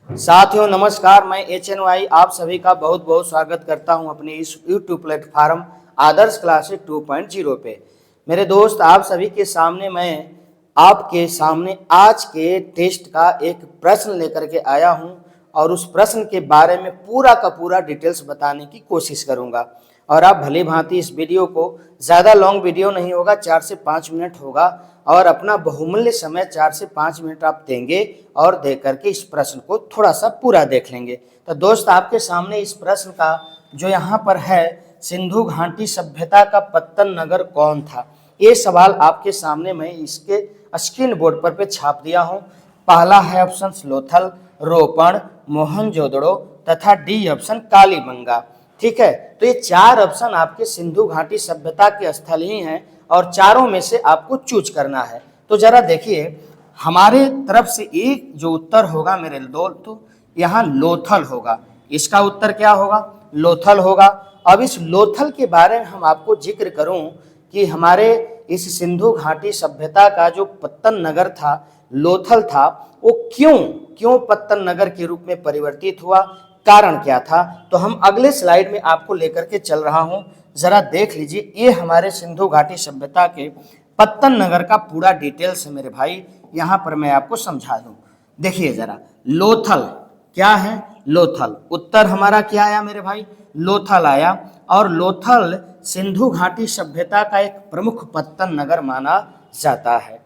साथियों नमस्कार, मैं HNY आप सभी का बहुत बहुत स्वागत करता हूं अपने इस YouTube प्लेटफॉर्म आदर्श क्लासेस 2.0 पे। मेरे दोस्त, आप सभी के सामने मैं आपके सामने आज के टेस्ट का एक प्रश्न लेकर के आया हूं और उस प्रश्न के बारे में पूरा का पूरा डिटेल्स बताने की कोशिश करूंगा। और आप भली भांति इस वीडियो को, ज़्यादा लॉन्ग वीडियो नहीं होगा, 4 से 5 मिनट होगा और अपना बहुमूल्य समय 4 से 5 मिनट आप देंगे और दे करके इस प्रश्न को थोड़ा सा पूरा देख लेंगे। तो दोस्त, आपके सामने इस प्रश्न का जो यहाँ पर है, सिंधु घाटी सभ्यता का पत्तन नगर कौन था, ये सवाल आपके सामने मैं इसके स्क्रीन बोर्ड पर पे छाप दिया हूँ। पहला है ऑप्शन लोथल, रोपण, मोहनजोदड़ो तथा डी ऑप्शन कालीबंगा। ठीक है, तो ये 4 ऑप्शन आपके सिंधु घाटी सभ्यता के स्थल ही हैं और चारों में से आपको चूज करना है। तो जरा देखिए, हमारे तरफ से एक जो उत्तर होगा मेरे दोस्त, तो यहाँ लोथल होगा। इसका उत्तर क्या होगा? लोथल होगा। अब इस लोथल के बारे में हम आपको जिक्र करूं कि हमारे इस सिंधु घाटी सभ्यता का जो पत्तन नगर था, लोथल था, वो क्यों पत्तन नगर के रूप में परिवर्तित हुआ, कारण क्या था, तो हम अगले स्लाइड में आपको लेकर के चल रहा हूं। जरा देख लीजिए, ये हमारे सिंधु घाटी सभ्यता के पत्तन नगर का पूरा डिटेल्स है मेरे भाई। यहां पर मैं आपको समझा दूं। देखिए जरा, लोथल क्या है? लोथल उत्तर हमारा क्या आया मेरे भाई? लोथल आया। और लोथल सिंधु घाटी सभ्यता का एक प्रमुख पत्तन नगर माना जाता है।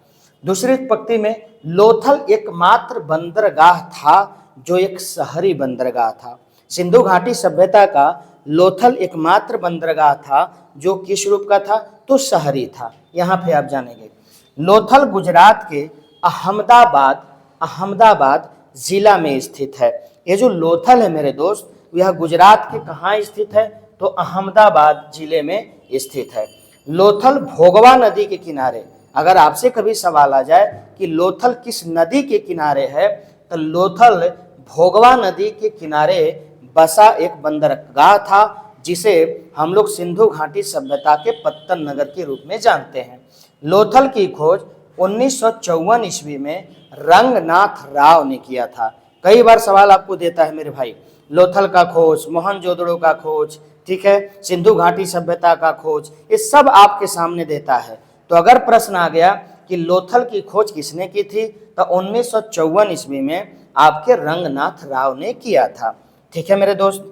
दूसरी पंक्ति में, लोथल एकमात्र बंदरगाह था जो एक शहरी बंदरगाह था। सिंधु घाटी सभ्यता का लोथल एकमात्र बंदरगाह था जो किस रूप का था? तो शहरी था। यहाँ पे आप जानेंगे, लोथल गुजरात के अहमदाबाद जिला में स्थित है। ये जो लोथल है मेरे दोस्त, यह गुजरात के कहाँ स्थित है? तो अहमदाबाद जिले में स्थित है। लोथल भोगवा नदी के किनारे, अगर आपसे कभी सवाल आ जाए कि लोथल किस नदी के किनारे है, तो लोथल भोगवा नदी के किनारे बसा एक बंदरगाह था जिसे हम लोग सिंधु घाटी सभ्यता के पत्तन नगर के रूप में जानते हैं। लोथल की खोज 1954 ईस्वी में रंगनाथ राव ने किया था। कई बार सवाल आपको देता है मेरे भाई, लोथल का खोज, मोहनजोदड़ो का खोज, ठीक है, सिंधु घाटी सभ्यता का खोज, ये सब आपके सामने देता है। तो अगर प्रश्न आ गया कि लोथल की खोज किसने की थी, तो 1954 ईस्वी में आपके रंगनाथ राव ने किया था। ठीक है मेरे दोस्त।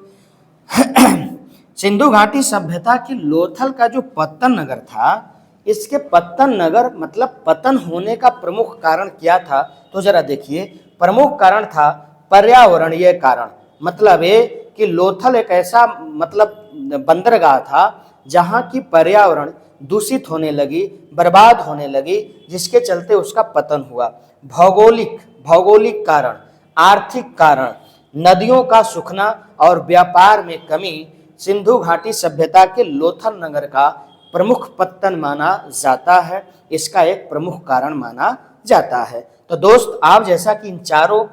सिंधु घाटी सभ्यता की लोथल का जो पत्तन नगर था, इसके पत्तन नगर मतलब पतन होने का प्रमुख कारण क्या था? तो जरा देखिए, प्रमुख कारण था पर्यावरणीय कारण। मतलब ये कि लोथल एक ऐसा मतलब बंदरगाह था जहां की पर्यावरण दूषित होने लगी, बर्बाद होने लगी, जिसके चलते उसका पतन हुआ। भौगोलिक कारण, आर्थिक कारण, नदियों का सूखना और व्यापार में कमी सिंधु घाटी सभ्यता के लोथल नगर का प्रमुख पत्तन माना जाता है। इसका एक प्रमुख कारण माना जाता है। तो दोस्त, आप जैसा कि इन चारों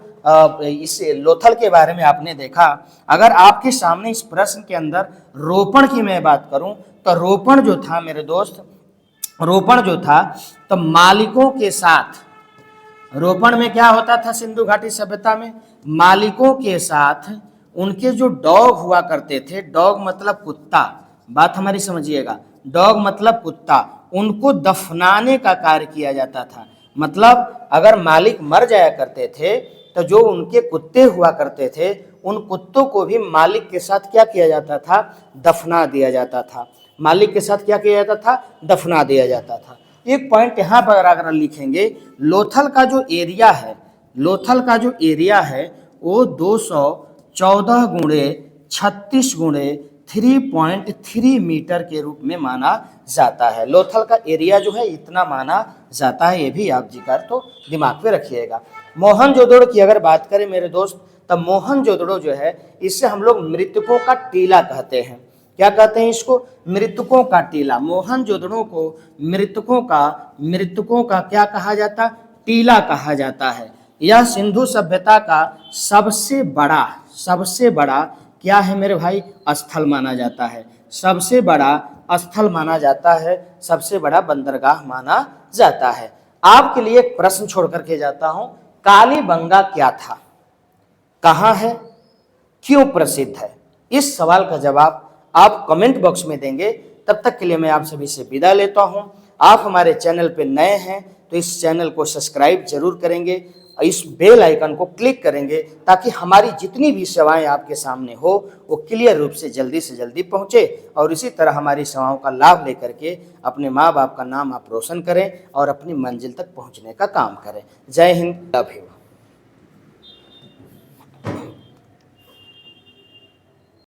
इस लोथल के बारे में आपने देखा, अगर आपके सामने इस प्रश्न के अंदर रोपण की मैं बात करूं, तो रोपण जो था मेरे दोस्त, रोपण जो था तो मालिकों के साथ, रोपण में क्या होता था सिंधु घाटी सभ्यता में? मालिकों के साथ उनके जो डॉग हुआ करते थे, डॉग मतलब कुत्ता, बात हमारी समझिएगा, डॉग मतलब कुत्ता, उनको दफनाने का कार्य किया जाता था। मतलब अगर मालिक मर जाया करते थे तो जो उनके कुत्ते हुआ करते थे, उन कुत्तों को भी मालिक के साथ क्या किया जाता था? दफना दिया जाता था। मालिक के साथ क्या किया जाता था? दफना दिया जाता था। एक पॉइंट यहाँ पर अगर लिखेंगे, लोथल का जो एरिया है, लोथल का जो एरिया है वो 214 गुणे 36 गुणे 3.3 मीटर के रूप में माना जाता है। लोथल का एरिया जो है इतना माना जाता है, ये भी आप जिक्र तो दिमाग पे रखिएगा। मोहनजोदड़ो की अगर बात करें मेरे दोस्त, तब मोहनजोदड़ो जो है, इससे हम लोग मृतकों का टीला कहते हैं। क्या कहते हैं इसको? मृतकों का टीला। मोहनजोदड़ो को मृतकों का क्या कहा जाता? टीला कहा जाता है। यह सिंधु सभ्यता का सबसे बड़ा क्या है मेरे भाई? स्थल माना जाता है। सबसे बड़ा स्थल माना जाता है, सबसे बड़ा बंदरगाह माना जाता है। आपके लिए एक प्रश्न छोड़ करके जाता हूं, कालीबंगा क्या था, कहाँ है, क्यों प्रसिद्ध है? इस सवाल का जवाब आप कमेंट बॉक्स में देंगे। तब तक के लिए मैं आप सभी से विदा लेता हूं। आप हमारे चैनल पे नए हैं तो इस चैनल को सब्सक्राइब जरूर करेंगे, इस बेल आइकन को क्लिक करेंगे ताकि हमारी जितनी भी सेवाएं आपके सामने हो वो क्लियर रूप से जल्दी पहुंचे और इसी तरह हमारी सेवाओं का लाभ लेकर के अपने माँ बाप का नाम आप रोशन करें और अपनी मंजिल तक पहुंचने का काम करें। जय हिंद, लव यू।